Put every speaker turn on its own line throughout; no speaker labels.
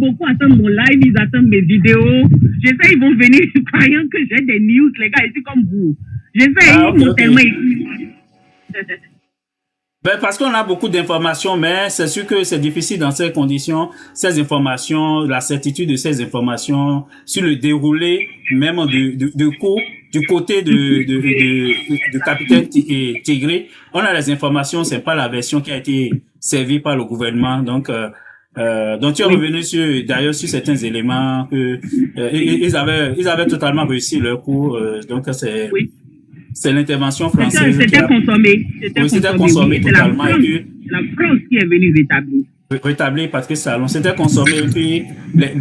beaucoup attendent mon live, ils attendent mes vidéos. Je sais, ils vont venir croyant que j'ai des news, les gars, ici comme vous. Je sais, ils m'ont tellement écrit.
Ben parce qu'on a beaucoup d'informations, mais c'est sûr que c'est difficile dans ces conditions, ces informations, la certitude de ces informations sur le déroulé même de cours du côté de capitaine Tigré. On a les informations, c'est pas la version qui a été servie par le gouvernement, donc tu es revenu d'ailleurs sur certains éléments que ils avaient totalement réussi leur coup, donc c'est l'intervention française.
C'était consommé.
C'était consommé totalement.
C'est la France qui est venue
rétablir Patrice Talon. C'était consommé et puis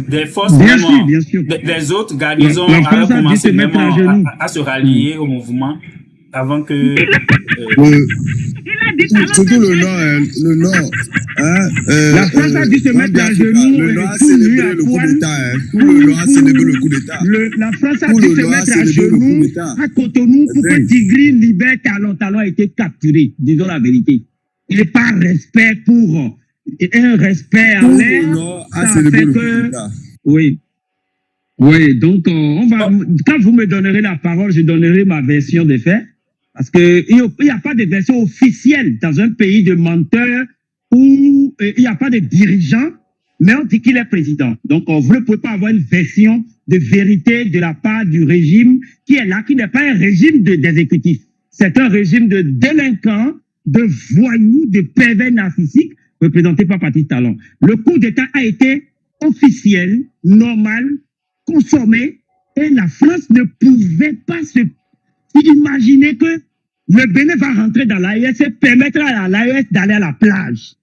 des forces,
bien sûr.
les autres garnisons avaient commencé même à se rallier au mouvement avant que...
Surtout le Nord.
La France a dû se mettre à genoux.
Le Nord a célébré le coup d'État. Tout le Nord a célébré le coup d'État.
La France a dû se mettre à genoux à Cotonou pour que Tigri libère Talon. Talon a été capturé, disons la vérité. Et par respect pour un respect en l'air, ça fait que... Oui, donc quand vous me donnerez la parole, je donnerai ma version des faits. Parce qu'il n'y a pas de version officielle dans un pays de menteurs où il n'y a pas de dirigeant, mais on dit qu'il est président. Donc, vous ne pouvez pas avoir une version de vérité de la part du régime qui est là, qui n'est pas un régime d'exécutif. C'est un régime de délinquants, de voyous, de pervers narcissiques, représenté par Patrice Talon. Le coup d'État a été officiel, normal, consommé, et la France ne pouvait pas se imaginer que le Bénin va rentrer dans l'AES et permettre à l'AES d'aller à la plage.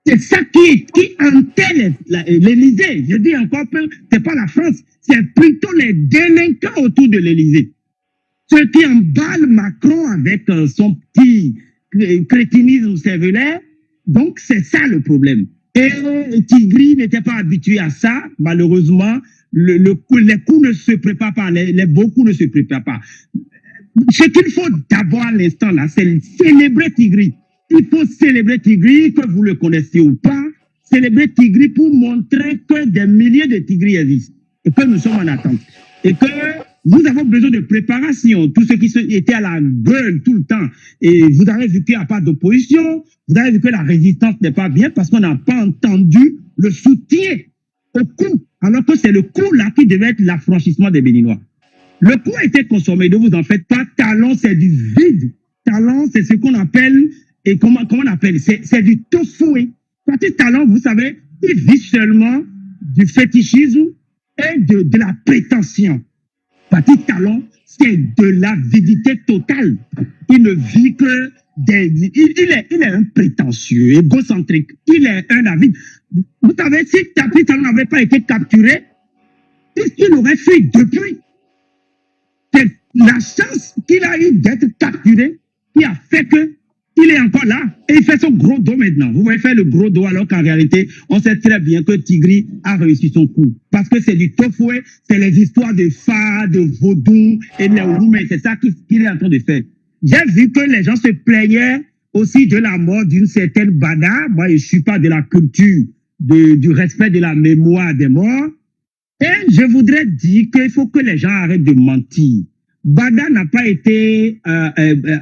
C'est ça qui hantait l'Élysée. Je dis encore que c'est pas la France, c'est plutôt les délinquants autour de l'Élysée. Ceux qui emballent Macron avec son petit crétinisme cervelaire. Donc, c'est ça le problème. Et Tigri n'était pas habitué à ça. Malheureusement, les coups ne se préparent pas, les beaux coups ne se préparent pas. Ce qu'il faut d'abord à l'instant là, c'est célébrer Tigri. Il faut célébrer Tigri, que vous le connaissiez ou pas, célébrer Tigri pour montrer que des milliers de Tigris existent et que nous sommes en attente. Et que nous avons besoin de préparation. Tous ceux qui étaient à la gueule tout le temps, et vous avez vu qu'il n'y a pas d'opposition, vous avez vu que la résistance n'est pas bien parce qu'on n'a pas entendu le soutien au coup, alors que c'est le coup là qui devait être l'affranchissement des Béninois. Le coup a été consommé, ne vous en faites pas. Talon, c'est du vide. Talon, c'est ce qu'on appelle, et comment on appelle, c'est du tofu. Patrice Talon, vous savez, il vit seulement du fétichisme et de la prétention. Patrice Talon, c'est de l'avidité totale. Il ne vit que il est un prétentieux, égocentrique. Il est un avide. Vous savez, si Patrice Talon n'avait pas été capturé, il aurait fui depuis. C'est la chance qu'il a eu d'être capturé qui a fait qu'il est encore là. Et il fait son gros dos maintenant. Vous voyez faire le gros dos alors qu'en réalité, on sait très bien que Tigri a réussi son coup. Parce que c'est du tofoué, c'est les histoires de Fa, de Vaudou et les Roumains. C'est ça qu'il est en train de faire. J'ai vu que les gens se plaignaient aussi de la mort d'une certaine Bada. Moi, je ne suis pas de la culture du respect de la mémoire des morts. Et je voudrais dire qu'il faut que les gens arrêtent de mentir. Bada n'a pas été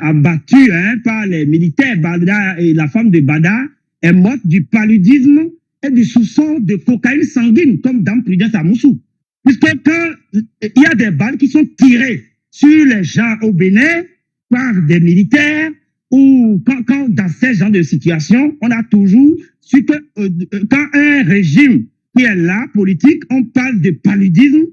abattu par les militaires. Bada, et la femme de Bada est morte du paludisme et du soupçon de cocaïne sanguine, comme Dame Prudence à Moussou. Puisque quand il y a des balles qui sont tirées sur les gens au Bénin par des militaires, ou quand dans ces genres de situations, on a toujours su que quand un régime qui est là, politique, on parle de paludisme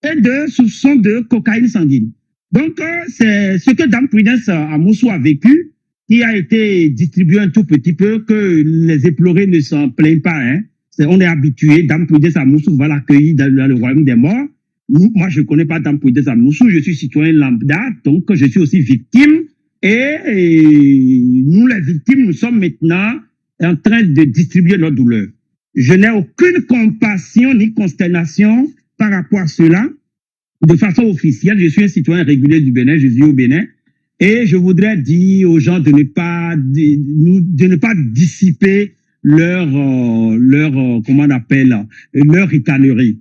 et de soupçon de cocaïne sanguine. Donc, c'est ce que Dame Prudence à Moussou a vécu, qui a été distribué un tout petit peu, que les éplorés ne s'en plaignent pas. Hein. On est habitué, Dame Prudence à Moussou va l'accueillir dans le royaume des morts. Moi, je ne connais pas Dame Prudence à Moussou, je suis citoyen lambda, donc je suis aussi victime. Et nous, les victimes, nous sommes maintenant en train de distribuer notre douleur. Je n'ai aucune compassion ni consternation par rapport à cela. De façon officielle, je suis un citoyen régulier du Bénin, je vis au Bénin, et je voudrais dire aux gens de ne pas dissiper comment on appelle, leur ricanerie.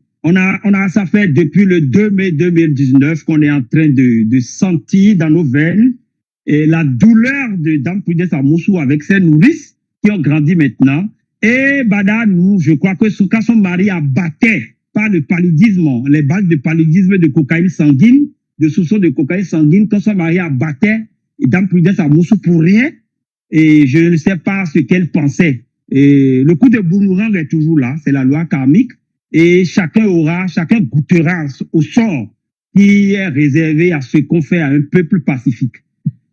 Ça fait depuis le 2 mai 2019 qu'on est en train de sentir dans nos veines la douleur de Dame Prudence Amoussou avec ses nourrices qui ont grandi maintenant. Et Bada, nous, je crois que quand son mari abattait par le paludisme, les bases de paludisme de cocaïne sanguine, de soupçon de cocaïne sanguine, quand son mari abattait Dame Prudence Amoussou pour rien, et je ne sais pas ce qu'elle pensait. Et le coup de boomerang est toujours là, c'est la loi karmique, et chacun goûtera au sort qui est réservé à ce qu'on fait à un peuple pacifique.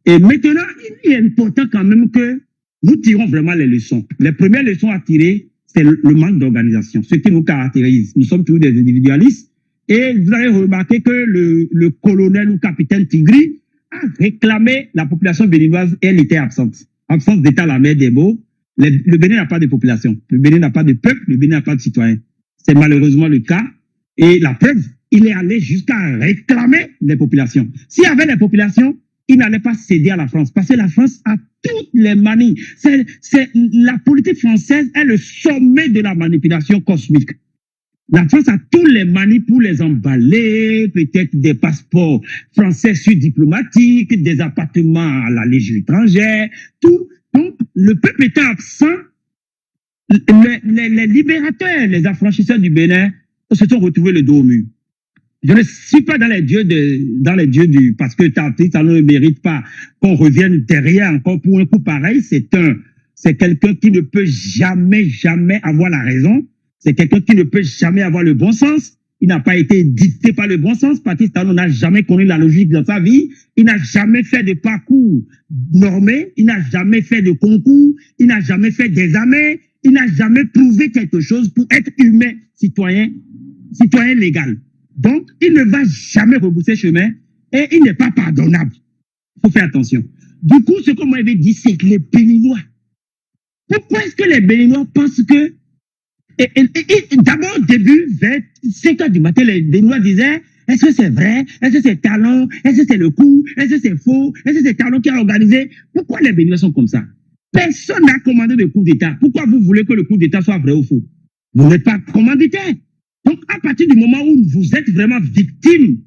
Et maintenant, il est important quand même que nous tirons vraiment les leçons. Les premières leçons à tirer, c'est le manque d'organisation, ce qui nous caractérise. Nous sommes toujours des individualistes. Et vous avez remarqué que le colonel ou capitaine Tigri a réclamé la population béninoise et elle était absente. Absence d'état à la mer des mots. Le Bénin n'a pas de population. Le Bénin n'a pas de peuple. Le Bénin n'a pas de citoyens. C'est malheureusement le cas. Et la preuve, il est allé jusqu'à réclamer des populations. S'il y avait des populations, il n'allait pas céder à la France. Parce que la France a toutes les manies. La politique française est le sommet de la manipulation cosmique. La France a tous les manies pour les emballer, peut-être des passeports français diplomatiques, des appartements à la Légion étrangère, tout. Donc, le peuple étant absent, les libérateurs, les affranchisseurs du Bénin se sont retrouvés le dos au mur. Je ne suis pas dans les dieux parce que ça ne mérite pas qu'on revienne derrière encore pour un coup pareil. C'est quelqu'un qui ne peut jamais avoir la raison. C'est quelqu'un qui ne peut jamais avoir le bon sens. Il n'a pas été dicté par le bon sens. Patrice Talon n'a jamais connu la logique dans sa vie. Il n'a jamais fait de parcours normé. Il n'a jamais fait de concours. Il n'a jamais fait d'examen. Il n'a jamais prouvé quelque chose pour être humain, citoyen légal. Donc, il ne va jamais rebousser chemin et il n'est pas pardonnable. Il faut faire attention. Du coup, ce qu'on m'avait dit, c'est que les Béninois. Pourquoi est-ce que les Béninois pensent que d'abord, au début, vers 5 heures du matin, les Béninois disaient, est-ce que c'est vrai? Est-ce que c'est Talon? Est-ce que c'est le coup? Est-ce que c'est faux? Est-ce que c'est Talon qui a organisé? Pourquoi les Béninois sont comme ça? Personne n'a commandé de coup d'État. Pourquoi vous voulez que le coup d'État soit vrai ou faux? Vous n'êtes pas commanditaire. Donc, à partir du moment où vous êtes vraiment victime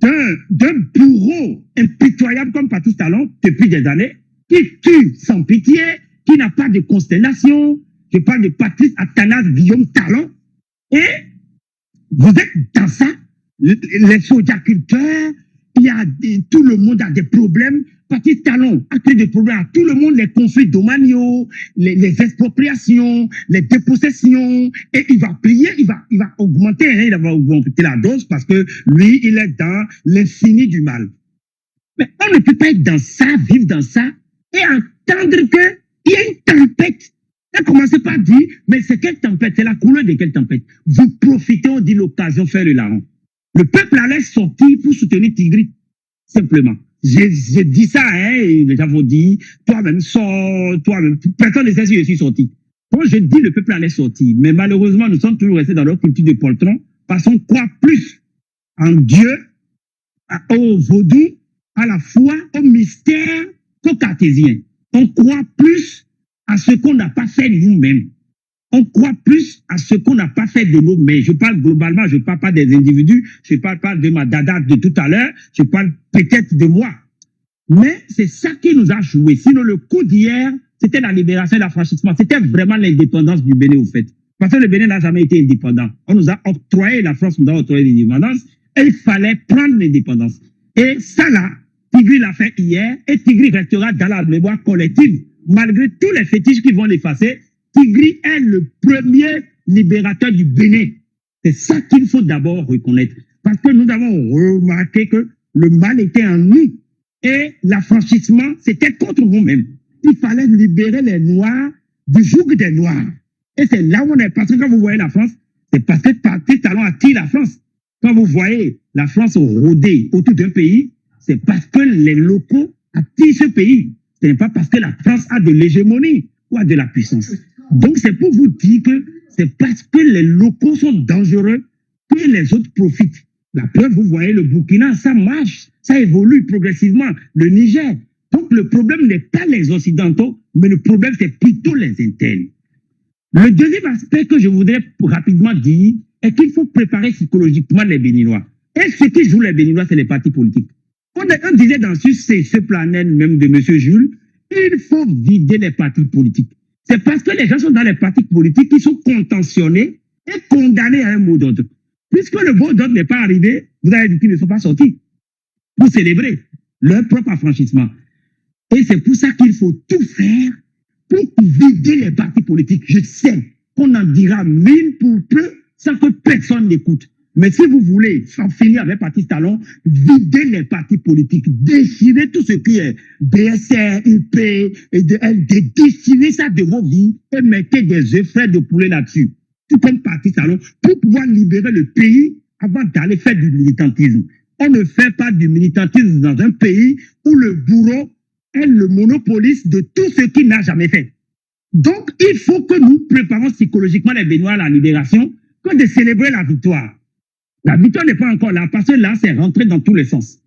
d'un bourreau impitoyable comme Patrice Talon depuis des années, qui tue sans pitié, qui n'a pas de constellation, je parle de Patrice Athanas Guillaume Talon, et vous êtes dans ça, les sojaculteurs, tout le monde a des problèmes. Patrice Talon a créé des problèmes à tout le monde, les conflits domaniaux, les expropriations, les dépossessions, et il va plier, il va augmenter, hein, il va augmenter la dose parce que lui, il est dans l'infini du mal. Mais on ne peut pas être dans ça, vivre dans ça, et entendre qu'il y a une tempête. Et commencez par dire, mais c'est quelle tempête? C'est la couleur de quelle tempête? Vous profitez, on dit l'occasion, faire le larron. Le peuple allait sortir pour soutenir Tigri, simplement. J'ai dit ça, hein, et les gens vont dire, toi-même, sors, toi-même. Personne ne sait si je suis sorti. Quand je dis le peuple allait sortir, mais malheureusement, nous sommes toujours restés dans leur culture de poltron, parce qu'on croit plus en Dieu, au vaudou, à la foi, au mystère, qu'au cartésien. On croit plus à ce qu'on n'a pas fait nous-mêmes. On croit plus à ce qu'on n'a pas fait de nous-mêmes. Je parle globalement, je ne parle pas des individus, je ne parle pas de ma dada de tout à l'heure, je parle peut-être de moi. Mais c'est ça qui nous a joué. Sinon, le coup d'hier, c'était la libération et l'affranchissement. C'était vraiment l'indépendance du Bénin, au fait. Parce que le Bénin n'a jamais été indépendant. On nous a octroyé, la France nous a octroyé l'indépendance, et il fallait prendre l'indépendance. Et ça là, Tigri l'a fait hier, et Tigri restera dans la mémoire collective. Malgré tous les fétiches qui vont l'effacer, Tigri est le premier libérateur du Bénin. C'est ça qu'il faut d'abord reconnaître. Parce que nous avons remarqué que le mal était en nous. Et l'affranchissement, c'était contre nous-mêmes. Il fallait libérer les Noirs du joug des Noirs. Et c'est là où on est. Parce que quand vous voyez la France, c'est parce que Patrice Talon attire la France. Quand vous voyez la France rôder autour d'un pays, c'est parce que les locaux attirent ce pays. Ce n'est pas parce que la France a de l'hégémonie ou a de la puissance. Donc c'est pour vous dire que c'est parce que les locaux sont dangereux que les autres profitent. La preuve, vous voyez, le Burkina, ça marche, ça évolue progressivement. Le Niger. Donc le problème n'est pas les Occidentaux, mais le problème c'est plutôt les internes. Le deuxième aspect que je voudrais rapidement dire est qu'il faut préparer psychologiquement les Béninois. Et ce qui joue les Béninois, c'est les partis politiques. On disait dans ce planète même de M. Jules, il faut vider les partis politiques. C'est parce que les gens sont dans les partis politiques qui sont contentionnés et condamnés à un mot d'ordre. Puisque le mot d'ordre n'est pas arrivé, vous avez dit qu'ils ne sont pas sortis pour célébrer leur propre affranchissement. Et c'est pour ça qu'il faut tout faire pour vider les partis politiques. Je sais qu'on en dira 1000 pour peu sans que personne n'écoute. Mais si vous voulez s'en finir avec Patrice Talon, videz les partis politiques, déchirez tout ce qui est BSR, UP et LD, déchirez ça de vos vies et mettez des œufs de poulet là-dessus. Tout comme Patrice Talon, pour pouvoir libérer le pays avant d'aller faire du militantisme. On ne fait pas du militantisme dans un pays où le bourreau est le monopoliste de tout ce qu'il n'a jamais fait. Donc, il faut que nous préparions psychologiquement les Béninois à la libération que de célébrer la victoire. La victoire n'est pas encore là, parce que là, c'est rentré dans tous les sens.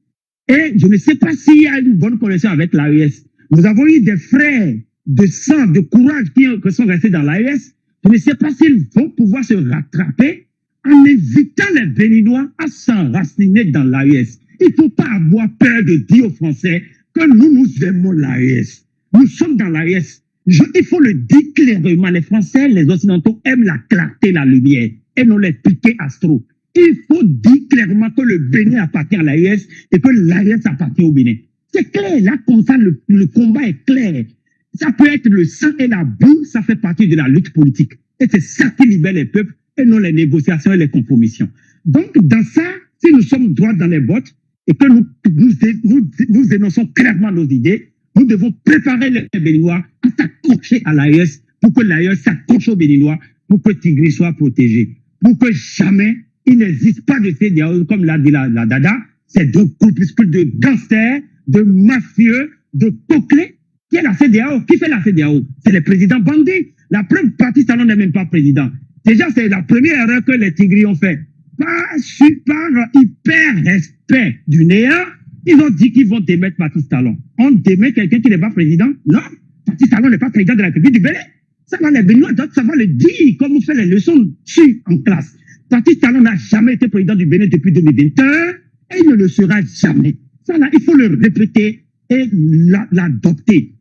Et je ne sais pas s'il y a une bonne connexion avec l'AES. Nous avons eu des frères de sang, de courage qui sont restés dans l'AES. Je ne sais pas s'ils vont pouvoir se rattraper en invitant les Béninois à s'enraciner dans l'AES. Il ne faut pas avoir peur de dire aux Français que nous aimons l'AES. Nous sommes dans l'AES. Il faut le dire clairement. Les Français, les Occidentaux aiment la clarté, la lumière, et non les piquets astro. Il faut dire clairement que le Bénin appartient à l'AES et que l'AES appartient au Bénin. C'est clair, là, comme ça, le combat est clair. Ça peut être le sang et la boue, ça fait partie de la lutte politique. Et c'est ça qui libère les peuples et non les négociations et les compromissions. Donc, dans ça, si nous sommes droits dans les bottes et que nous énonçons clairement nos idées, nous devons préparer les Béninois à s'accrocher à l'AES pour que l'AES s'accroche aux Béninois pour que Tigri soit protégé. Pour que jamais il n'existe pas de CEDEAO, comme l'a dit la Dada, c'est deux groupuscules de gangsters, de mafieux, de coclés. Qui est la CEDEAO? Qui fait la CEDEAO? C'est le président bandit. La preuve, Patrice Talon n'est même pas président. Déjà, c'est la première erreur que les Tigris ont fait. Par hyper respect du néant, ils ont dit qu'ils vont démettre Patrice Talon. On démet quelqu'un qui n'est pas président? Non, Patrice Talon n'est pas président de la République du Bénin. Ça va les Béninois, ça va le dire, comme on fait les leçons dessus en classe. Patrice Talon n'a jamais été président du Bénin depuis 2021 et il ne le sera jamais. Ça là, il faut le répéter et l'adopter.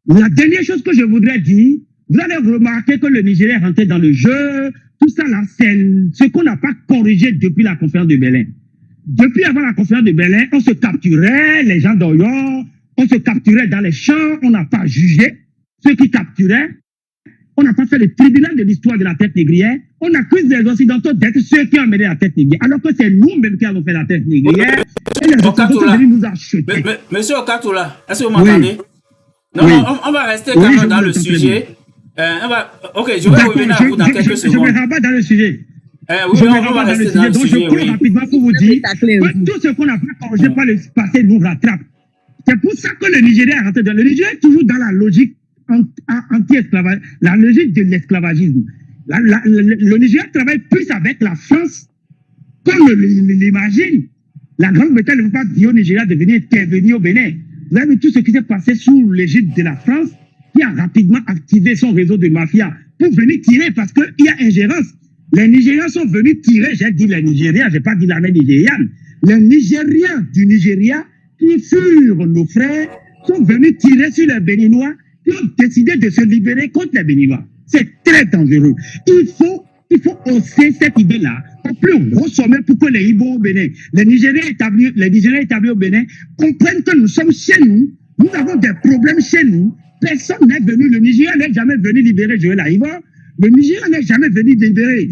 La dernière chose que je voudrais dire, vous allez remarquer que le Nigeria est rentré dans le jeu. Tout ça là, c'est ce qu'on n'a pas corrigé depuis la conférence de Berlin. Depuis avant la conférence de Berlin, on se capturait, les gens d'Oyo, on se capturait dans les champs, on n'a pas jugé ceux qui capturaient. On n'a pas fait le tribunal de l'histoire de la tête négrière. On accuse les Occidentaux d'être ceux qui ont mené la tête négrière. Alors que c'est nous-mêmes qui avons fait la tête négrière. Et les Occidentaux sont venus nous acheter.
Monsieur Okatoula, est-ce que vous m'entendez? Non,
oui.
On va rester quand même dans le sujet. Ok, je vais revenir à vous dans quelques secondes.
Je me rabats dans le sujet.
Oui, on va rester dans le sujet.
Donc, je cours rapidement pour vous dire que tout ce qu'on n'a pas corrigé par le passé nous rattrape. C'est pour ça que le Nigeria est rentré dans le Nigeria est toujours dans la logique anti-esclavage, la logique de l'esclavagisme. Le Nigeria travaille plus avec la France comme l'imagine. La Grande-Bretagne ne veut pas dire au Nigeria de venir intervenir au Bénin. Vous avez vu tout ce qui s'est passé sous l'égide de la France, qui a rapidement activé son réseau de mafia pour venir tirer parce qu'il y a ingérence. Les Nigériens sont venus tirer, j'ai dit les Nigériens, je n'ai pas dit l'armée nigériane. Les Nigériens du Nigeria, qui furent nos frères, sont venus tirer sur les Béninois qui ont décidé de se libérer contre les Béninois. C'est très dangereux. Il faut hausser cette idée-là au plus gros sommet pour que les Ibo au Bénin, les Nigériens établis au Bénin, comprennent que nous sommes chez nous, nous avons des problèmes chez nous, personne n'est venu, le Nigeria n'est jamais venu libérer Joël Aïva, le Nigeria n'est jamais venu libérer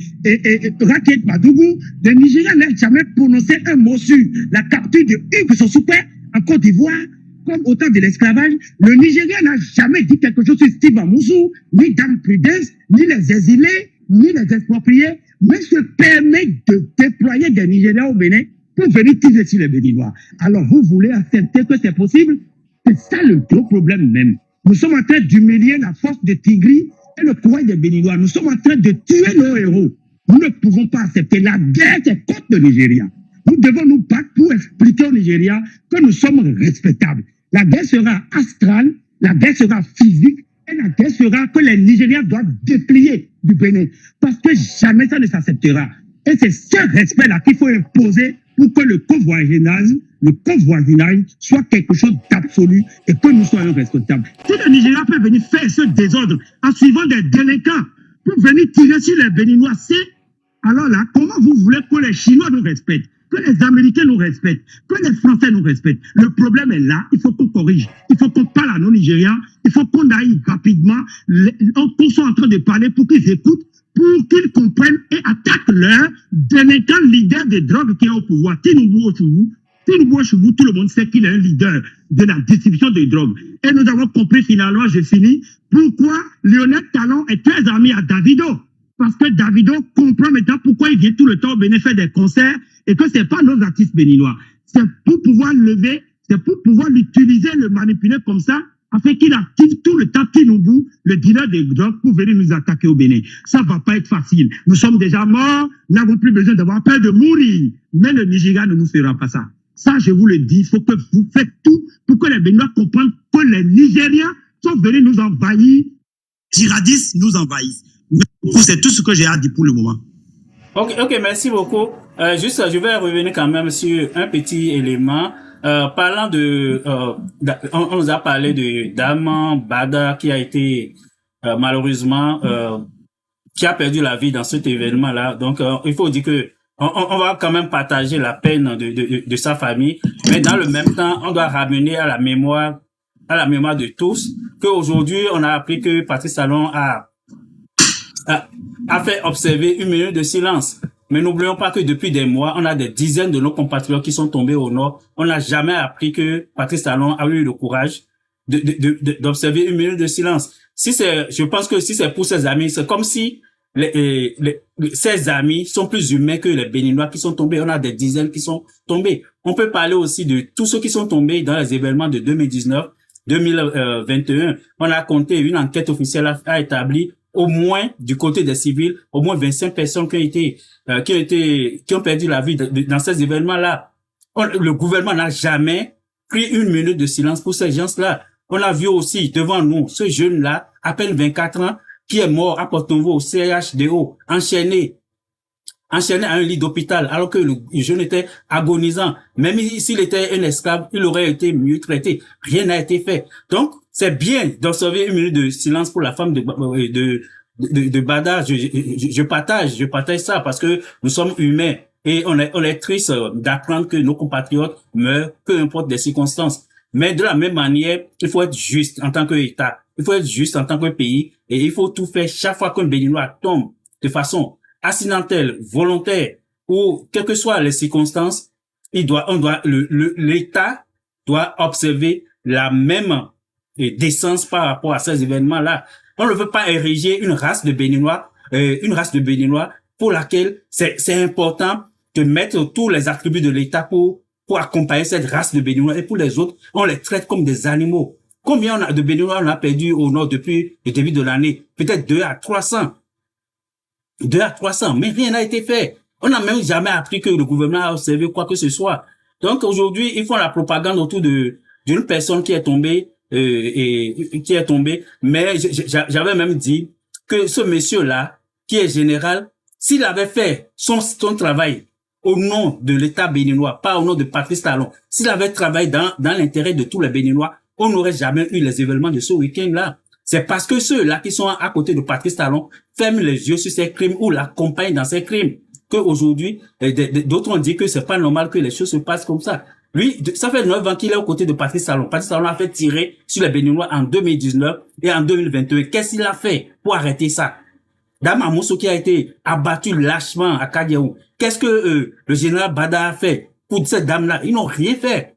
Raket Madougou, le Nigeria n'a jamais prononcé un mot sur la capture de Hugues Sossoupé en Côte d'Ivoire, comme au temps de l'esclavage. Le Nigeria n'a jamais dit quelque chose sur Steve Amoussou, ni Dame Prudence, ni les exilés, ni les expropriés, mais se permet de déployer des Nigériens au Bénin pour venir tirer sur les Béninois. Alors vous voulez accepter que c'est possible? C'est ça le gros problème même. Nous sommes en train d'humilier la force de Tigri et le courage des Béninois. Nous sommes en train de tuer nos héros. Nous ne pouvons pas accepter. La guerre est contre le Nigeria. Nous devons nous battre pour expliquer au Nigeria que nous sommes respectables. La guerre sera astrale, la guerre sera physique et la guerre sera que les Nigériens doivent déplier du Bénin. Parce que jamais ça ne s'acceptera. Et c'est ce respect-là qu'il faut imposer pour que le convoisinage soit quelque chose d'absolu et que nous soyons responsables. Si les Nigériens peuvent venir faire ce désordre en suivant des délinquants pour venir tirer sur les Béninois, alors là, comment vous voulez que les Chinois nous respectent, que les Américains nous respectent, que les Français nous respectent? Le problème est là, il faut qu'on corrige. Il faut qu'on parle à nos Nigériens, il faut qu'on aille rapidement, qu'on soit en train de parler pour qu'ils écoutent, pour qu'ils comprennent et attaquent leurs délinquants leaders des drogues qui est au pouvoir. Tinubu Ochougou, tout le monde sait qu'il est un leader de la distribution de drogue. Et nous avons compris finalement, je finis, pourquoi Lionel Talon est très ami à Davido. Parce que Davido comprend maintenant pourquoi il vient tout le temps au Bénin faire des concerts et que ce n'est pas nos artistes béninois. C'est pour pouvoir l'utiliser, le manipuler comme ça, afin qu'il active tout le temps Tinubu, le dealer de drogue, pour venir nous attaquer au Bénin. Ça ne va pas être facile. Nous sommes déjà morts, nous n'avons plus besoin d'avoir peur de mourir. Mais le Nigeria ne nous fera pas ça. Ça, je vous le dis, il faut que vous faites tout pour que les Béninois comprennent que les Nigériens sont venus nous envahir. Djihadistes nous envahissent. C'est tout ce que j'ai à dire pour le moment.
Ok, merci beaucoup. Juste, je vais revenir quand même sur un petit élément. Parlant on nous a parlé de Daman Bada qui a été malheureusement qui a perdu la vie dans cet événement-là. Donc, il faut dire que on va quand même partager la peine de sa famille, mais dans le même temps, on doit ramener à la mémoire de tous qu'aujourd'hui, on a appris que Patrice Talon a fait observer 1 minute de silence. Mais n'oublions pas que depuis des mois, on a des dizaines de nos compatriotes qui sont tombés au nord. On n'a jamais appris que Patrice Talon a eu le courage d'observer 1 minute de silence. Je pense que si c'est pour ses amis, c'est comme si ses amis sont plus humains que les Béninois qui sont tombés. On a des dizaines qui sont tombés. On peut parler aussi de tous ceux qui sont tombés dans les événements de 2019, 2021. On a compté, une enquête officielle a établi au moins du côté des civils, au moins 25 personnes qui ont perdu la vie dans ces événements-là. Le gouvernement n'a jamais pris 1 minute de silence pour ces gens-là. On a vu aussi devant nous ce jeune-là, à peine 24 ans, qui est mort à Porto-Novo au CHDO, enchaîné à un lit d'hôpital, alors que le jeune était agonisant. Même s'il était un esclave, il aurait été mieux traité. Rien n'a été fait. Donc, c'est bien d'observer 1 minute de silence pour la femme de Bada. Je partage ça parce que nous sommes humains et on est triste d'apprendre que nos compatriotes meurent, peu importe les circonstances. Mais de la même manière, il faut être juste en tant qu'État. Il faut être juste en tant que pays et il faut tout faire chaque fois qu'un Béninois tombe de façon accidentelle, volontaire ou quelles que soient les circonstances, l'État doit observer la même décence par rapport à ces événements-là. On ne veut pas ériger une race de Béninois pour laquelle c'est important de mettre tous les attributs de l'État pour accompagner cette race de Béninois et pour les autres, on les traite comme des animaux. Combien de Béninois on a perdu au nord depuis le début de l'année? Peut-être 200 à 300. 200 à 300, mais rien n'a été fait. On n'a même jamais appris que le gouvernement a observé quoi que ce soit. Donc aujourd'hui, ils font la propagande autour d'une personne qui est tombée, mais j'avais même dit que ce monsieur-là, qui est général, s'il avait fait son travail au nom de l'État béninois, pas au nom de Patrice Talon, s'il avait travaillé dans l'intérêt de tous les Béninois, on n'aurait jamais eu les événements de ce week-end-là. C'est parce que ceux-là qui sont à côté de Patrice Talon ferment les yeux sur ces crimes ou l'accompagnent dans ces crimes. Qu'aujourd'hui, d'autres ont dit que c'est pas normal que les choses se passent comme ça. Lui, ça fait 9 ans qu'il est aux côtés de Patrice Talon. Patrice Talon a fait tirer sur les Béninois en 2019 et en 2021. Qu'est-ce qu'il a fait pour arrêter ça? Dama Mousso qui a été abattu lâchement à Kadiaou. Qu'est-ce que le général Bada a fait pour cette dame-là? Ils n'ont rien fait.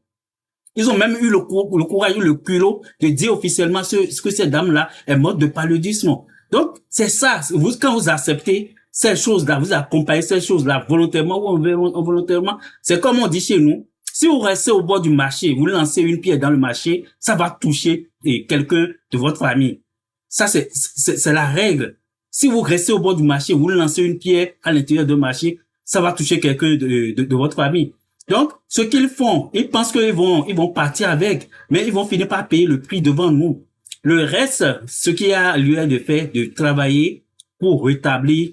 Ils ont même eu le courage, le culot de dire officiellement que cette dame-là est morte de paludisme. Donc, c'est ça. Quand vous acceptez ces choses-là, vous accompagnez ces choses-là volontairement ou involontairement, c'est comme on dit chez nous. Si vous restez au bord du marché, vous lancez une pierre dans le marché, ça va toucher quelqu'un de votre famille. Ça, c'est la règle. Si vous restez au bord du marché, vous lancez une pierre à l'intérieur du marché, ça va toucher quelqu'un de votre famille. Donc, ce qu'ils font, ils pensent qu'ils vont partir avec, mais ils vont finir par payer le prix devant nous. Le reste, ce qui a lieu de faire, de travailler pour rétablir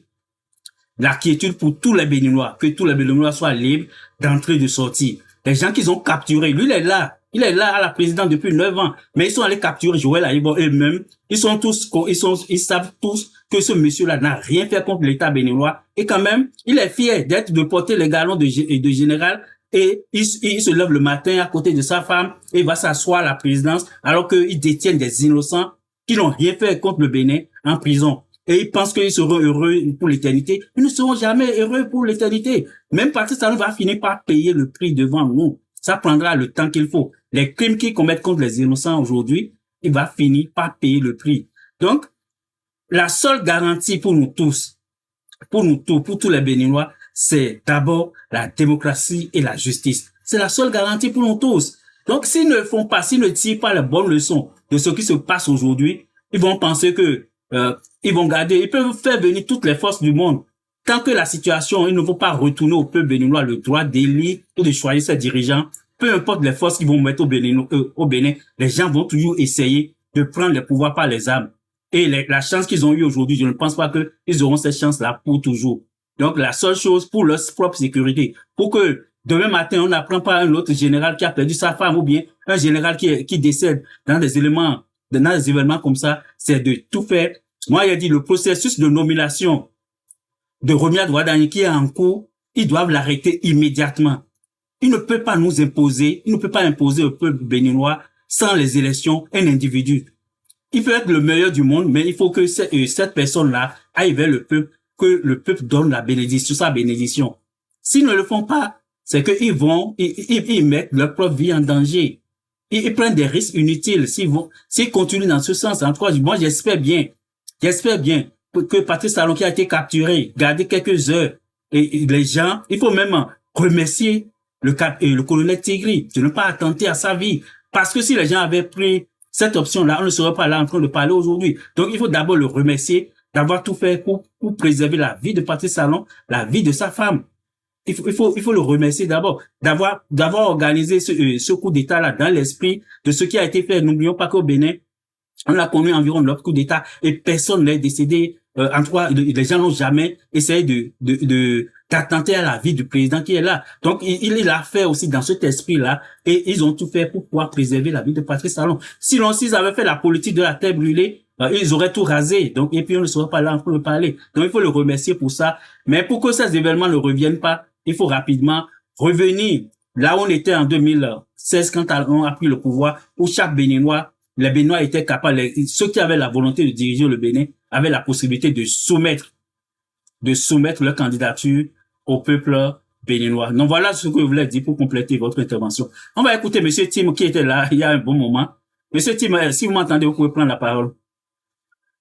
la quiétude pour tous les Béninois, que tous les Béninois soient libres d'entrer et de sortir. Les gens qu'ils ont capturés, lui, il est là à la présidence depuis 9 ans, mais ils sont allés capturer Joël Aïbo eux-mêmes. Ils savent tous que ce monsieur-là n'a rien fait contre l'État béninois, et quand même, il est fier de porter les galons de général, et il se lève le matin à côté de sa femme, et il va s'asseoir à la présidence, alors qu'ils détiennent des innocents qui n'ont rien fait contre le Bénin en prison. Et ils pensent qu'ils seront heureux pour l'éternité. Ils ne seront jamais heureux pour l'éternité. Même Patrice Talon va finir par payer le prix devant nous. Ça prendra le temps qu'il faut. Les crimes qu'ils commettent contre les innocents aujourd'hui, il va finir par payer le prix. Donc, la seule garantie pour nous tous, pour tous les Béninois, c'est d'abord la démocratie et la justice. C'est la seule garantie pour nous tous. Donc, s'ils ne tirent pas les bonnes leçons de ce qui se passe aujourd'hui, ils vont penser que ils peuvent faire venir toutes les forces du monde. Tant que la situation, ils ne vont pas retourner au peuple béninois le droit d'élire ou de choisir ses dirigeants, peu importe les forces qu'ils vont mettre au Bénin, les gens vont toujours essayer de prendre le pouvoir par les armes. Et la chance qu'ils ont eue aujourd'hui, je ne pense pas qu'ils auront cette chance-là pour toujours. Donc, la seule chose pour leur propre sécurité, pour que demain matin, on n'apprend pas un autre général qui a perdu sa femme ou bien un général qui décède dans des événements comme ça, c'est de tout faire. Moi, il a dit le processus de nomination de Romuald Wadani qui est en cours, ils doivent l'arrêter immédiatement. Il ne peut pas nous imposer, il ne peut pas imposer au peuple béninois sans les élections un individu. Il peut être le meilleur du monde, mais il faut que cette personne-là aille vers le peuple, que le peuple donne la bénédiction, sa bénédiction. S'ils ne le font pas, c'est qu'ils mettent leur propre vie en danger. Ils prennent des risques inutiles s'ils continuent dans ce sens. En tout cas, moi, j'espère bien que Patrice Talon qui a été capturé, gardé quelques heures, et les gens, il faut même remercier le colonel Tigri de ne pas attenter à sa vie. Parce que si les gens avaient pris cette option-là, on ne serait pas là en train de parler aujourd'hui. Donc, il faut d'abord le remercier d'avoir tout fait pour préserver la vie de Patrice Talon, la vie de sa femme. Il faut le remercier d'abord d'avoir organisé ce coup d'État-là dans l'esprit de ce qui a été fait. N'oublions pas qu'au Bénin, on a connu environ 9 coups d'État et personne n'est décédé. En tout cas, les gens n'ont jamais essayé d'attenter à la vie du président qui est là. Donc, il l'a fait aussi dans cet esprit-là et ils ont tout fait pour pouvoir préserver la vie de Patrice Talon. Sinon, s'ils avaient fait la politique de la terre brûlée, ils auraient tout rasé. Donc, et puis on ne serait pas là en train de parler. Donc, il faut le remercier pour ça. Mais pour que ces événements ne reviennent pas, il faut rapidement revenir là où on était en 2016 quand on a pris le pouvoir, où chaque Béninois, les Béninois étaient capables, ceux qui avaient la volonté de diriger le Bénin avaient la possibilité de soumettre leur candidature au peuple béninois. Donc voilà ce que je voulais dire pour compléter votre intervention. On va écouter Monsieur Tim qui était là il y a un bon moment. Monsieur Tim, si vous m'entendez, vous pouvez prendre la parole.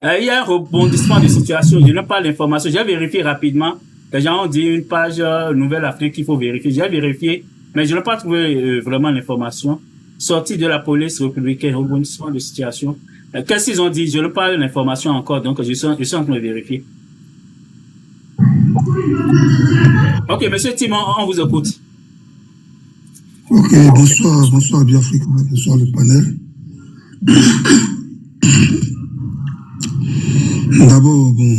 Il y a un rebondissement de situation. Je n'ai pas l'information. J'ai vérifié rapidement. Les gens ont dit une page Nouvelle Afrique qu'il faut vérifier. J'ai vérifié, mais je n'ai pas trouvé vraiment l'information. Sortie de la police républicaine, rebondissement de situation. Qu'est-ce qu'ils ont dit? Je n'ai pas l'information encore, donc je suis en train de vérifier. Ok, Monsieur Timon, on vous écoute.
Ok, bonsoir Biafrique, bonsoir le panel. D'abord, bon,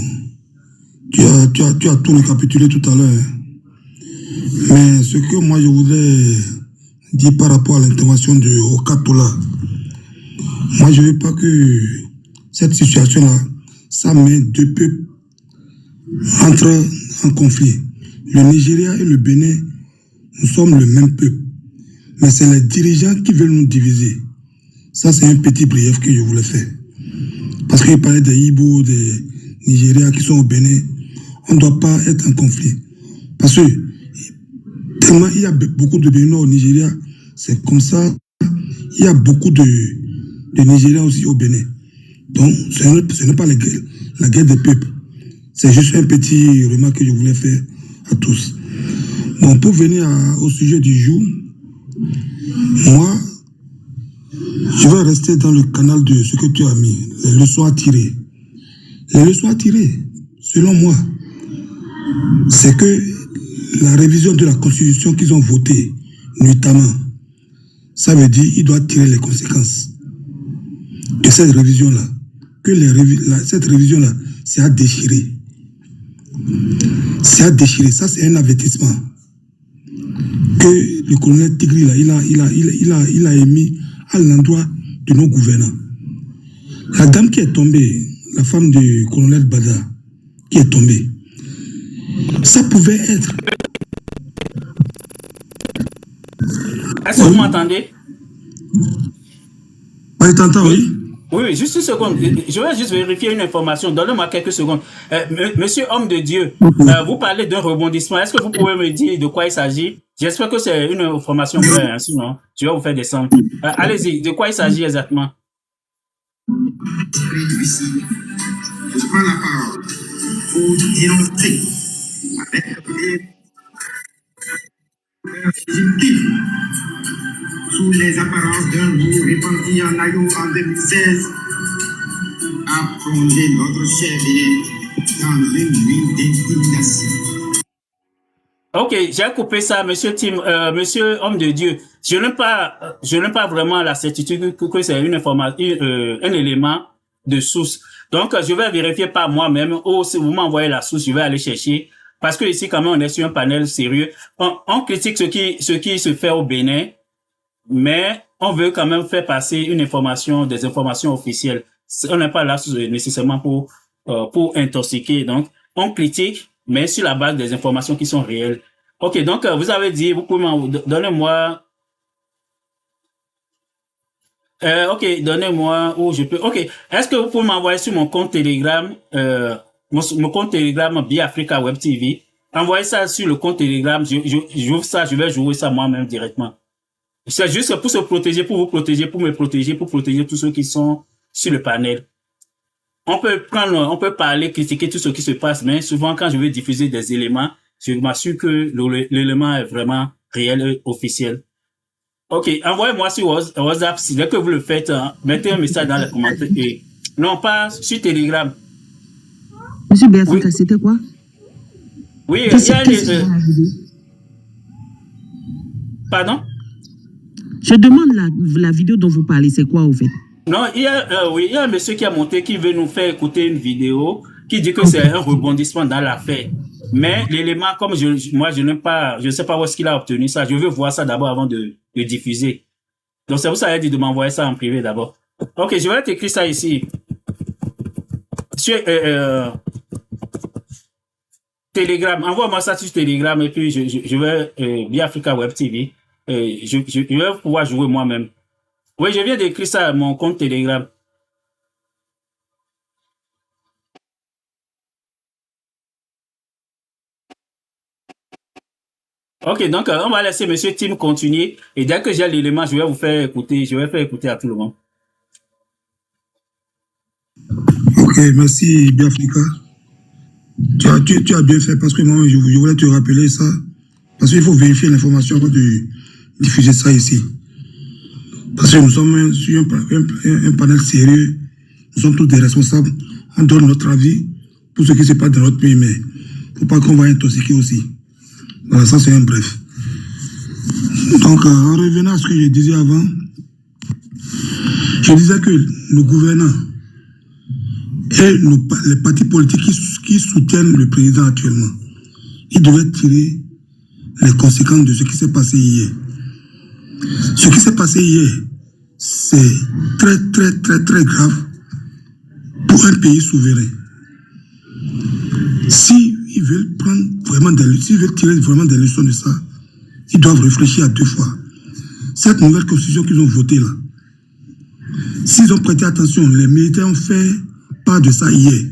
tu as tout récapitulé tout à l'heure. Mais ce que moi je voudrais dire par rapport à l'intervention de Okatola, moi je ne veux pas que cette situation-là, ça met deux peuples entre en conflit. Le Nigeria et le Bénin, nous sommes le même peuple. Mais c'est les dirigeants qui veulent nous diviser. Ça, c'est un petit brief que je voulais faire. Parce qu'il parlait des Ibo, des Nigériens qui sont au Bénin. On ne doit pas être en conflit. Parce que tellement il y a beaucoup de Béninois au Nigeria, c'est comme ça. Il y a beaucoup de Nigériens aussi au Bénin. Donc, ce n'est pas la guerre des peuples. C'est juste un petit remarque que je voulais faire à tous. Bon, pour venir au sujet du jour, moi, je vais rester dans le canal de ce que tu as mis, les leçons à tirer. Les leçons à tirer, selon moi, c'est que la révision de la Constitution qu'ils ont votée, notamment, ça veut dire qu'ils doivent tirer les conséquences. de cette révision-là, que cette révision-là, c'est à déchirer. C'est à déchirer. Ça, c'est un avertissement que le colonel Tigri, là, il a émis à l'endroit de nos gouvernants. La dame qui est tombée, la femme du colonel Bada, qui est tombée, ça pouvait être...
Est-ce que vous m'entendez?
Oui, t'entends, oui?
Oui, juste une seconde. Je vais juste vérifier une information. Donnez-moi quelques secondes. Monsieur homme de Dieu, vous parlez d'un rebondissement. Est-ce que vous pouvez me dire de quoi il s'agit? J'espère que c'est une information vraie, hein, sinon je vais vous faire descendre. Allez-y, de quoi il s'agit exactement?
Je prends la parole pour dénoncer sous les apparences d'un mot répandu en Ayo en 2016 a plongé notre cher bien dans une nuit d'indignation.
Ok, j'ai coupé ça, monsieur monsieur homme de Dieu. Je n'ai pas vraiment la certitude que c'est une information, un élément de source. Donc, je vais vérifier par moi-même, ou si vous m'envoyez la source, je vais aller chercher. Parce que ici, quand même, on est sur un panel sérieux. On critique ce qui se fait au Bénin, mais on veut quand même faire passer des informations officielles. On n'est pas là nécessairement pour intoxiquer. Donc, on critique, mais sur la base des informations qui sont réelles. Ok, donc, vous avez dit, vous pouvez donnez-moi, donnez-moi où je peux. Ok, est-ce que vous pouvez m'envoyer sur mon compte Telegram, mon compte Telegram Biafrica Web TV? Envoyez ça sur le compte Telegram. J'ouvre ça, je vais jouer ça moi-même directement. C'est juste pour se protéger, pour vous protéger, pour me protéger, pour protéger tous ceux qui sont sur le panel. On peut parler, critiquer tout ce qui se passe, mais souvent quand je veux diffuser des éléments, je m'assure que l'élément est vraiment réel et officiel. Ok, envoyez-moi sur WhatsApp, dès que vous le faites, mettez un message dans les commentaires. Et non, pas sur Telegram.
Monsieur Biafrica, oui. C'était quoi?
Oui, il y a Pardon?
Je demande la vidéo dont vous parlez, c'est quoi au fait?
Non, il y a un monsieur qui a monté, qui veut nous faire écouter une vidéo, qui dit que c'est un rebondissement dans l'affaire. Mais l'élément, comme moi, je ne sais pas où est-ce qu'il a obtenu ça. Je veux voir ça d'abord avant de diffuser. Donc, c'est vous ça a dit de m'envoyer ça en privé d'abord. Ok, je vais t'écrire ça ici. Sur Telegram, envoie-moi ça sur Telegram et puis je vais Biafrica Web TV. Je vais pouvoir jouer moi-même. Oui, je viens d'écrire ça à mon compte Telegram. Ok, donc on va laisser Monsieur Tim continuer. Et dès que j'ai l'élément, je vais faire écouter à tout le monde.
Ok, merci Biafrica. Tu as bien fait parce que moi, je voulais te rappeler ça. Parce qu'il faut vérifier l'information avant de diffuser ça ici. Parce que nous sommes sur un panel sérieux. Nous sommes tous des responsables. On donne notre avis pour ce qui se passe dans notre pays, mais il ne faut pas qu'on va intoxiquer aussi. Voilà, ça c'est un bref. Donc, en revenant à ce que je disais avant, je disais que nos gouvernants et les partis politiques qui soutiennent le président actuellement, ils devaient tirer les conséquences de ce qui s'est passé hier. Ce qui s'est passé hier, c'est très, très, très, très grave pour un pays souverain. S'ils veulent prendre vraiment s'ils veulent tirer vraiment des leçons de ça, ils doivent réfléchir à deux fois. Cette nouvelle constitution qu'ils ont votée là, s'ils ont prêté attention, les militaires ont fait part de ça hier.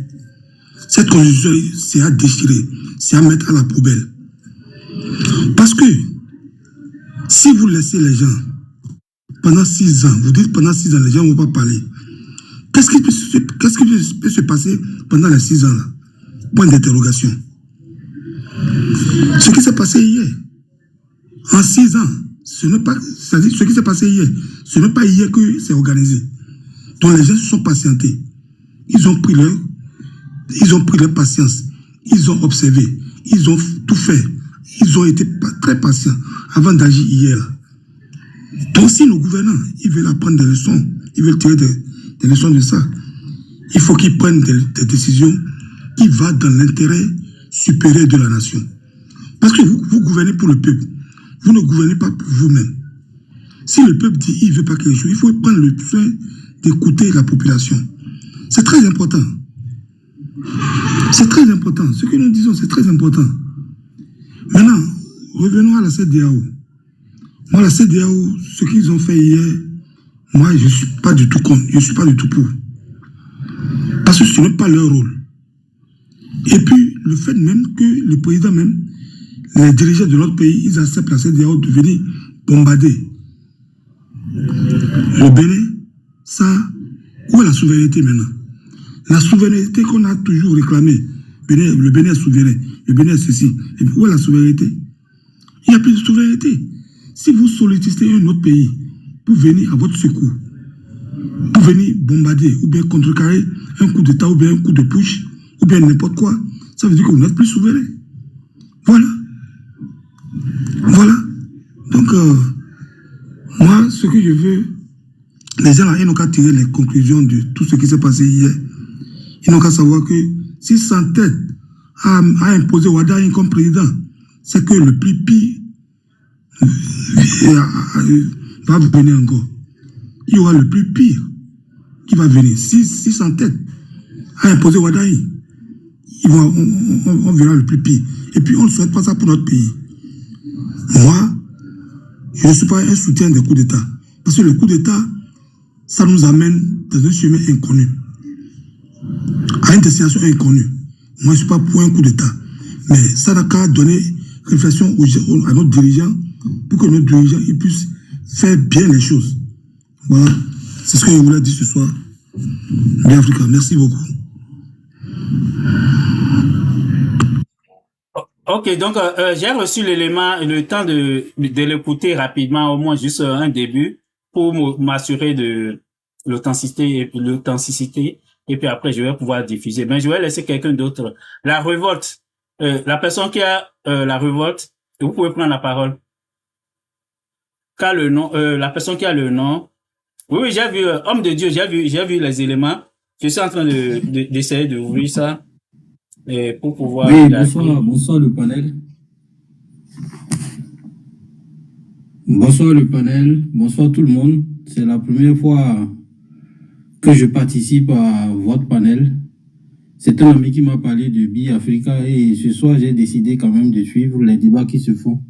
Cette constitution, c'est à déchirer, c'est à mettre à la poubelle. Parce que si vous laissez les gens pendant 6 ans, vous dites pendant 6 ans, les gens ne vont pas parler. Qu'est-ce qui peut se passer pendant les 6 ans là? Point d'interrogation. Ce qui s'est passé hier, en 6 ans, c'est-à-dire ce qui s'est passé hier, ce n'est pas hier que c'est organisé. Donc les gens se sont patientés. Ils ont pris leur patience. Ils ont observé. Ils ont tout fait. Ils ont été très patients avant d'agir hier. Donc si nos gouvernants, ils veulent apprendre des leçons, ils veulent tirer des des leçons de ça. Il faut qu'ils prennent des décisions qui vont dans l'intérêt supérieur de la nation. Parce que vous gouvernez pour le peuple. Vous ne gouvernez pas pour vous-même. Si le peuple dit qu'il ne veut pas quelque chose, il faut prendre le soin d'écouter la population. C'est très important. C'est très important. Ce que nous disons, c'est très important. Maintenant, revenons à la CEDEAO. Moi, la CEDEAO, ce qu'ils ont fait hier, moi, je ne suis pas du tout contre. Je ne suis pas du tout pour. Parce que ce n'est pas leur rôle. Et puis, le fait même que le président même, les dirigeants de notre pays, ils acceptent la CEDEAO de venir bombarder le Bénin, ça, où est la souveraineté maintenant? La souveraineté qu'on a toujours réclamée, le Bénin est souverain, le Bénin est ceci. Et où est la souveraineté? Il n'y a plus de souveraineté. Si vous sollicitez un autre pays pour venir à votre secours, pour venir bombarder ou bien contrecarrer un coup d'État ou bien un coup de push ou bien n'importe quoi, ça veut dire que vous n'êtes plus souverain. Voilà. Voilà. Donc, moi, ce que je veux, les gens là, ils n'ont qu'à tirer les conclusions de tout ce qui s'est passé hier. Ils n'ont qu'à savoir que si s'entête à imposer Ouattara comme président, c'est que le plus pire va venir encore. Il y aura le plus pire qui va venir. Si s'entête à imposer Ouattara, on verra le plus pire. Et puis on ne souhaite pas ça pour notre pays. Moi, je ne suis pas un soutien des coups d'État. Parce que le coup d'État, ça nous amène dans un chemin inconnu. À une destination inconnue. Moi, je ne suis pas pour un coup d'État. Mais ça n'a qu'à donner réflexion à nos dirigeants pour que nos dirigeants ils puissent faire bien les choses. Voilà. C'est ce que je voulais dire ce soir. Bien Africa. Merci beaucoup.
Ok, donc j'ai reçu l'élément, le temps de l'écouter rapidement, au moins juste un début, pour m'assurer de l'authenticité, et puis après je vais pouvoir diffuser. Mais je vais laisser quelqu'un d'autre. La révolte, la personne qui a la révolte, vous pouvez prendre la parole. Car le nom, la personne qui a le nom, oui, j'ai vu, homme de Dieu, j'ai vu les éléments. Je suis en train d'essayer de ouvrir ça. Et pour pouvoir...
Oui, bonsoir le panel. Bonsoir le panel, bonsoir tout le monde. C'est la première fois que je participe à votre panel. C'est un ami qui m'a parlé de Bi-Africa et ce soir j'ai décidé quand même de suivre les débats qui se font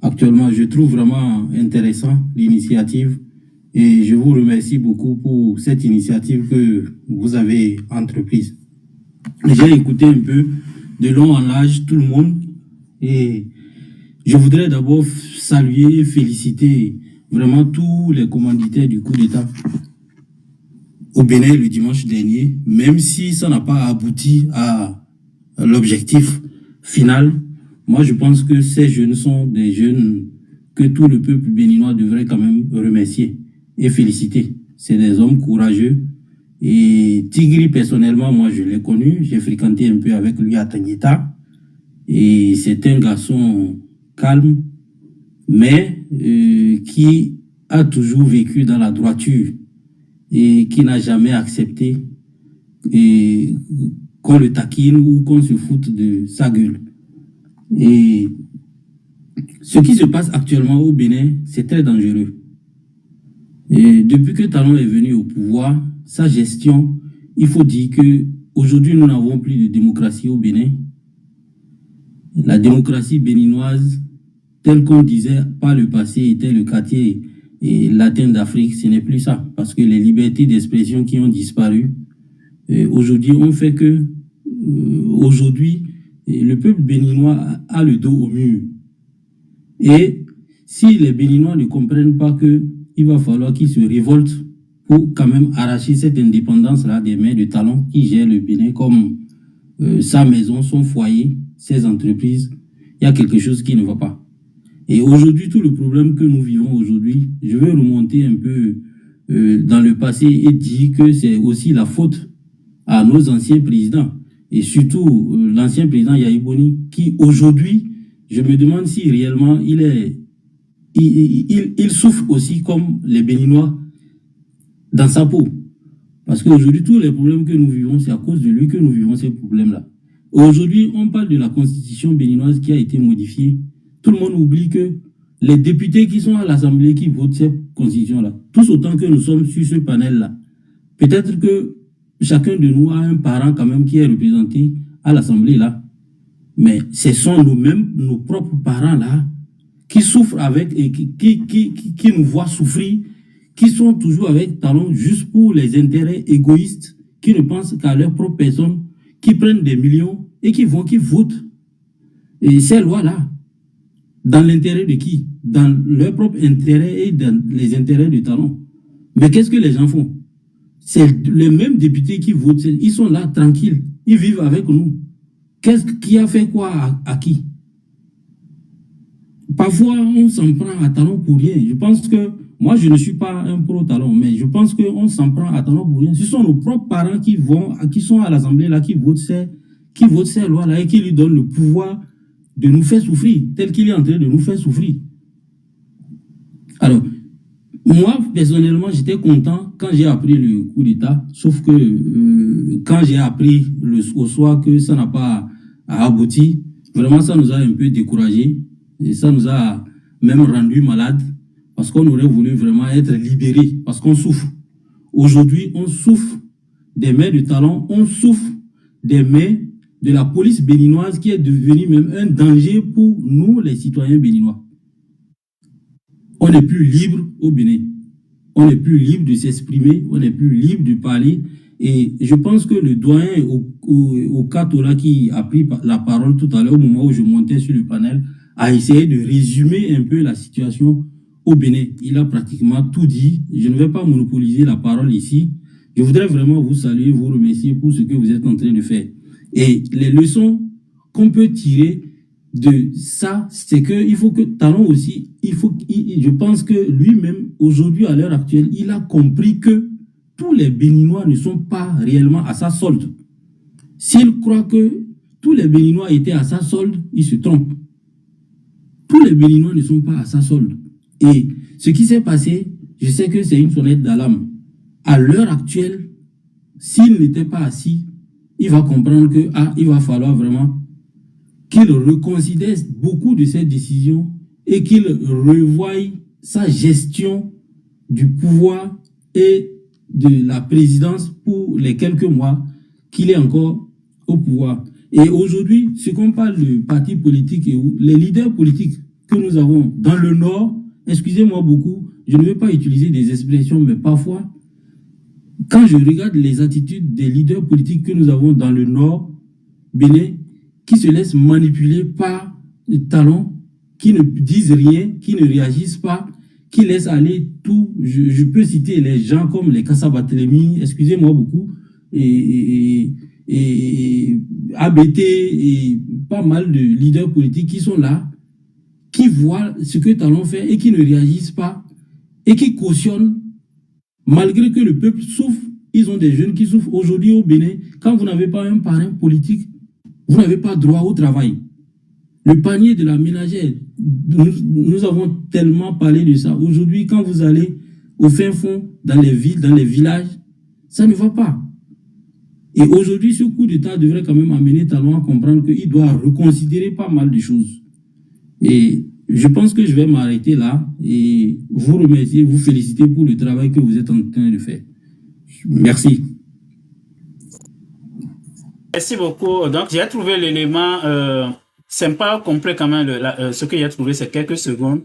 actuellement. Je trouve vraiment intéressant l'initiative et je vous remercie beaucoup pour cette initiative que vous avez entreprise. J'ai écouté un peu de long en large tout le monde et je voudrais d'abord saluer et féliciter vraiment tous les commanditaires du coup d'État au Bénin le dimanche dernier, même si ça n'a pas abouti à l'objectif final. Moi, je pense que ces jeunes sont des jeunes que tout le peuple béninois devrait quand même remercier et féliciter. C'est des hommes courageux. Et Tigri, personnellement, moi, je l'ai connu. J'ai fréquenté un peu avec lui à Tangita. Et c'est un garçon calme, mais qui a toujours vécu dans la droiture et qui n'a jamais accepté qu'on le taquine ou qu'on se foute de sa gueule. Et ce qui se passe actuellement au Bénin, c'est très dangereux. Et depuis que Talon est venu au pouvoir, sa gestion, il faut dire que aujourd'hui nous n'avons plus de démocratie au Bénin. La démocratie béninoise, telle qu'on disait par le passé, était le quartier latin d'Afrique. Ce n'est plus ça, parce que les libertés d'expression qui ont disparu, aujourd'hui, on fait que aujourd'hui, le peuple béninois a le dos au mur. Et si les Béninois ne comprennent pas que il va falloir qu'ils se révoltent pour quand même arracher cette indépendance-là des mains de Talon qui gèrent le Bénin comme sa maison, son foyer, ses entreprises, il y a quelque chose qui ne va pas. Et aujourd'hui, tout le problème que nous vivons aujourd'hui, je vais remonter un peu dans le passé et dire que c'est aussi la faute à nos anciens présidents, et surtout l'ancien président Yahya Boni, qui aujourd'hui, je me demande si réellement il souffre aussi comme les Béninois dans sa peau. Parce qu'aujourd'hui, tous les problèmes que nous vivons, c'est à cause de lui que nous vivons ces problèmes-là. Aujourd'hui, on parle de la constitution béninoise qui a été modifiée. Tout le monde oublie que les députés qui sont à l'Assemblée qui votent cette constitution-là, tous autant que nous sommes sur ce panel-là, peut-être que chacun de nous a un parent quand même qui est représenté à l'Assemblée-là. Mais ce sont nous-mêmes, nos propres parents-là, qui souffrent avec et qui nous voient souffrir, qui sont toujours avec talon juste pour les intérêts égoïstes, qui ne pensent qu'à leur propre personne, qui prennent des millions et qui votent. Et ces lois-là, dans l'intérêt de qui? Dans leur propre intérêt et dans les intérêts de talon. Mais qu'est-ce que les gens font? C'est les mêmes députés qui votent, ils sont là tranquilles, ils vivent avec nous. Qui a fait quoi à qui? Parfois, on s'en prend à talon pour rien. Je pense que, moi, je ne suis pas un pro-talon, mais je pense qu'on s'en prend à talon pour rien. Ce sont nos propres parents qui sont à l'Assemblée, là, qui votent ces lois-là et qui lui donnent le pouvoir de nous faire souffrir, tel qu'il est en train de nous faire souffrir. Alors, moi, personnellement, j'étais content quand j'ai appris le coup d'État, sauf que quand j'ai appris au soir que ça n'a pas abouti, vraiment, ça nous a un peu découragés et ça nous a même rendu malades parce qu'on aurait voulu vraiment être libérés, parce qu'on souffre. Aujourd'hui, on souffre des mains de talon, on souffre des mains de la police béninoise qui est devenue même un danger pour nous, les citoyens béninois. On n'est plus libre au Bénin. On n'est plus libre de s'exprimer, on n'est plus libre de parler. Et je pense que le doyen au Katola qui a pris la parole tout à l'heure au moment où je montais sur le panel a essayé de résumer un peu la situation au Bénin. Il a pratiquement tout dit. Je ne vais pas monopoliser la parole ici. Je voudrais vraiment vous saluer, vous remercier pour ce que vous êtes en train de faire. Et les leçons qu'on peut tirer de ça, c'est que il faut que Talon aussi, je pense que lui-même, aujourd'hui, à l'heure actuelle, il a compris que tous les Béninois ne sont pas réellement à sa solde. S'il croit que tous les Béninois étaient à sa solde, il se trompe. Tous les Béninois ne sont pas à sa solde. Et ce qui s'est passé, je sais que c'est une sonnette d'alarme. À l'heure actuelle, s'il n'était pas assis, il va comprendre que il va falloir vraiment qu'il reconsidère beaucoup de ses décisions et qu'il revoie sa gestion du pouvoir et de la présidence pour les quelques mois qu'il est encore au pouvoir. Et aujourd'hui, ce qu'on parle de partis politiques et les leaders politiques que nous avons dans le Nord, excusez-moi beaucoup, je ne vais pas utiliser des expressions, mais parfois, quand je regarde les attitudes des leaders politiques que nous avons dans le Nord, Bénin, qui se laissent manipuler par les talons, qui ne disent rien, qui ne réagissent pas, qui laissent aller tout. Je peux citer les gens comme les Kassabatlemi, excusez-moi beaucoup, et ABT, et pas mal de leaders politiques qui sont là, qui voient ce que Talon fait et qui ne réagissent pas, et qui cautionnent, malgré que le peuple souffre. Ils ont des jeunes qui souffrent aujourd'hui au Bénin. Quand vous n'avez pas un parrain politique, vous n'avez pas droit au travail. Le panier de la ménagère, nous avons tellement parlé de ça. Aujourd'hui, quand vous allez au fin fond, dans les villes, dans les villages, ça ne va pas. Et aujourd'hui, ce coup d'État devrait quand même amener Talon à comprendre qu'il doit reconsidérer pas mal de choses. Et je pense que je vais m'arrêter là et vous remercier, vous féliciter pour le travail que vous êtes en train de faire. Merci.
Merci beaucoup. Donc, j'ai trouvé l'élément sympa, complet quand même. Ce que j'ai trouvé, c'est quelques secondes.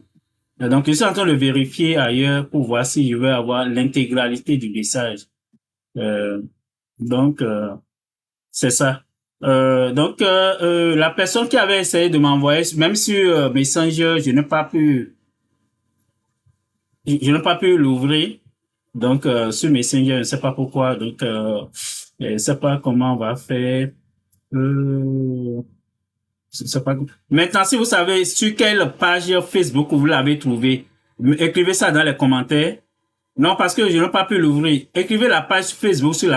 Donc, je suis en train de vérifier ailleurs pour voir si je vais avoir l'intégralité du message. Donc, c'est ça. Donc, la personne qui avait essayé de m'envoyer, même sur Messenger, je n'ai pas pu l'ouvrir. Donc, sur Messenger, je ne sais pas pourquoi. Donc, je ne sais pas comment on va faire. Je sais pas. Maintenant, si vous savez sur quelle page Facebook vous l'avez trouvé, écrivez ça dans les commentaires. Non, parce que je n'ai pas pu l'ouvrir. Écrivez la page Facebook sur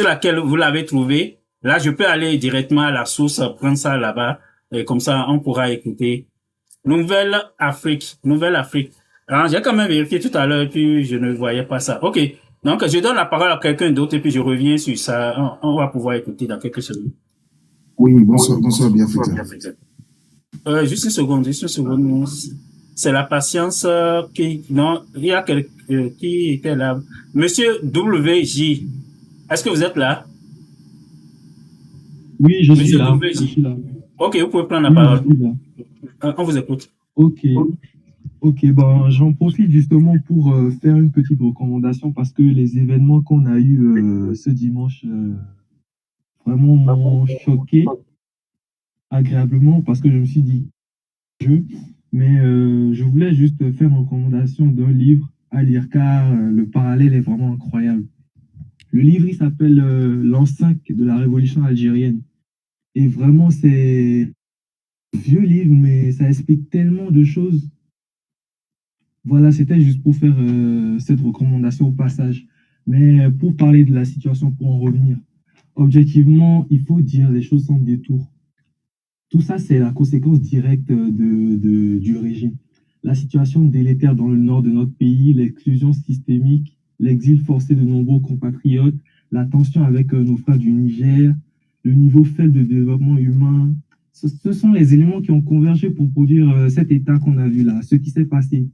laquelle vous l'avez trouvé. Là, je peux aller directement à la source, prendre ça là-bas. Et comme ça, on pourra écouter. Nouvelle Afrique. Alors, j'ai quand même vérifié tout à l'heure et puis je ne voyais pas ça. OK. Donc, je donne la parole à quelqu'un d'autre et puis je reviens sur ça. On va pouvoir écouter dans quelques secondes.
Oui, bonsoir, bienfaiteur.
Juste une seconde. C'est la patience qui... Non, il y a quelqu'un qui était là. Monsieur WJ, est-ce que vous êtes là?
Oui, je suis là.
Ok, vous pouvez prendre la parole. On vous écoute.
Ok, ben, j'en profite justement pour faire une petite recommandation parce que les événements qu'on a eus ce dimanche vraiment m'ont choqué agréablement parce que je me suis dit, mais je voulais juste faire une recommandation d'un livre à lire car le parallèle est vraiment incroyable. Le livre, il s'appelle L'an 5 de la Révolution algérienne. Et vraiment, c'est un vieux livre, mais ça explique tellement de choses. Voilà, c'était juste pour faire cette recommandation au passage. Mais pour parler de la situation, pour en revenir, objectivement, il faut dire les choses sans détour. Tout ça, c'est la conséquence directe du régime. La situation délétère dans le nord de notre pays, l'exclusion systémique, l'exil forcé de nombreux compatriotes, la tension avec nos frères du Niger, le niveau faible de développement humain. Ce sont les éléments qui ont convergé pour produire cet état qu'on a vu là, ce qui s'est passé.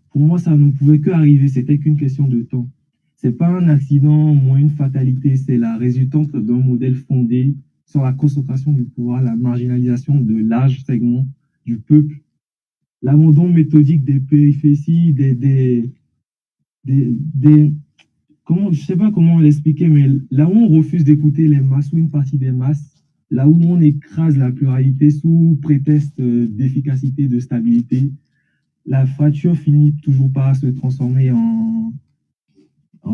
Pour moi, ça ne pouvait qu'arriver, c'était qu'une question de temps. C'est pas un accident, moins une fatalité, c'est la résultante d'un modèle fondé sur la concentration du pouvoir, la marginalisation de larges segments du peuple, l'abandon méthodique des périphéties, comment, je sais pas comment l'expliquer, mais là où on refuse d'écouter les masses ou une partie des masses, là où on écrase la pluralité sous prétexte d'efficacité, de stabilité, la fracture finit toujours par se transformer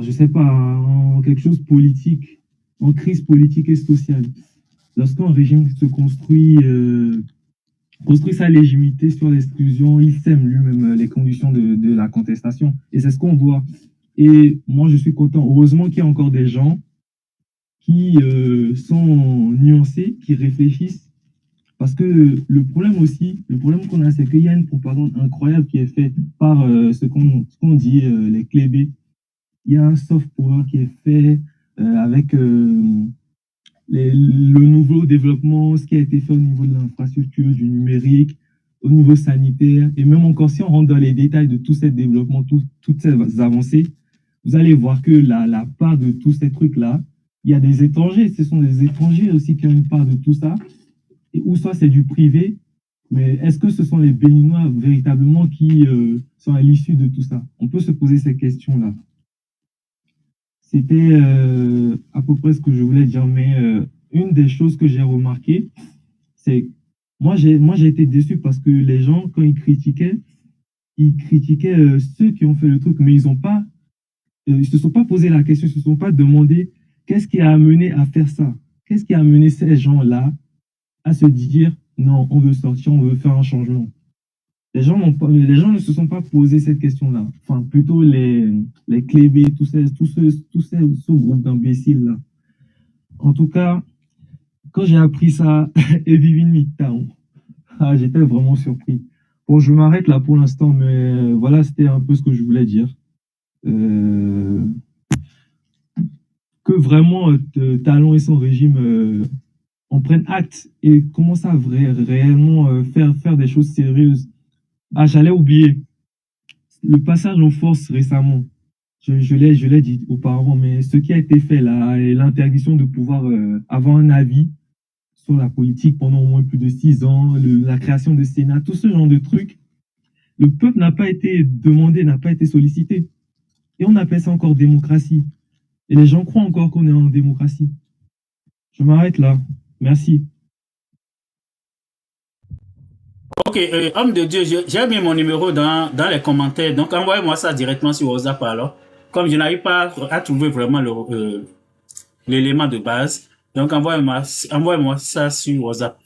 je sais pas, en quelque chose politique, en crise politique et sociale. Lorsqu'un régime se construit sa légitimité sur l'exclusion, il sème lui-même les conditions de la contestation. Et c'est ce qu'on voit. Et moi, je suis content. Heureusement qu'il y a encore des gens qui sont nuancés, qui réfléchissent. Parce que le problème qu'on a, c'est qu'il y a une propagande incroyable qui est faite par ce qu'on dit les clébés. Il y a un soft power qui est fait avec le nouveau développement, ce qui a été fait au niveau de l'infrastructure, du numérique, au niveau sanitaire. Et même encore, si on rentre dans les détails de tout ce développement, toutes ces avancées, vous allez voir que la part de tous ces trucs-là, il y a des étrangers. Ce sont des étrangers aussi qui ont une part de tout ça. Ou soit c'est du privé, mais est-ce que ce sont les Béninois véritablement qui sont à l'issue de tout ça? On peut se poser ces questions-là. C'était à peu près ce que je voulais dire, mais une des choses que j'ai remarqué, c'est moi j'ai été déçu parce que les gens, quand ils critiquaient ceux qui ont fait le truc, mais ils se sont pas posé la question, ils se sont pas demandé qu'est-ce qui a amené à faire ça, qu'est-ce qui a amené ces gens-là à se dire non, on veut sortir, on veut faire un changement. Les gens ne se sont pas posé cette question-là. Enfin, plutôt les clébés, tous ce groupe d'imbéciles-là. En tout cas, quand j'ai appris ça, et Vivine Midtown, j'étais vraiment surpris. Bon, je m'arrête là pour l'instant, mais voilà, c'était un peu ce que je voulais dire. Que vraiment Talon et son régime en prennent acte et commencent à réellement faire des choses sérieuses. Ah, j'allais oublier. Le passage en force récemment, je l'ai dit auparavant, mais ce qui a été fait là, et l'interdiction de pouvoir avoir un avis sur la politique pendant au moins plus de 6 ans, la création de Sénat, tout ce genre de trucs, le peuple n'a pas été demandé, n'a pas été sollicité. Et on appelle ça encore démocratie. Et les gens croient encore qu'on est en démocratie. Je m'arrête là. Merci.
Ok, homme de Dieu, j'ai mis mon numéro dans les commentaires, donc envoyez-moi ça directement sur WhatsApp alors. Comme je n'arrive pas à trouver vraiment l'élément de base, donc envoyez-moi ça sur WhatsApp.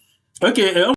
Ok,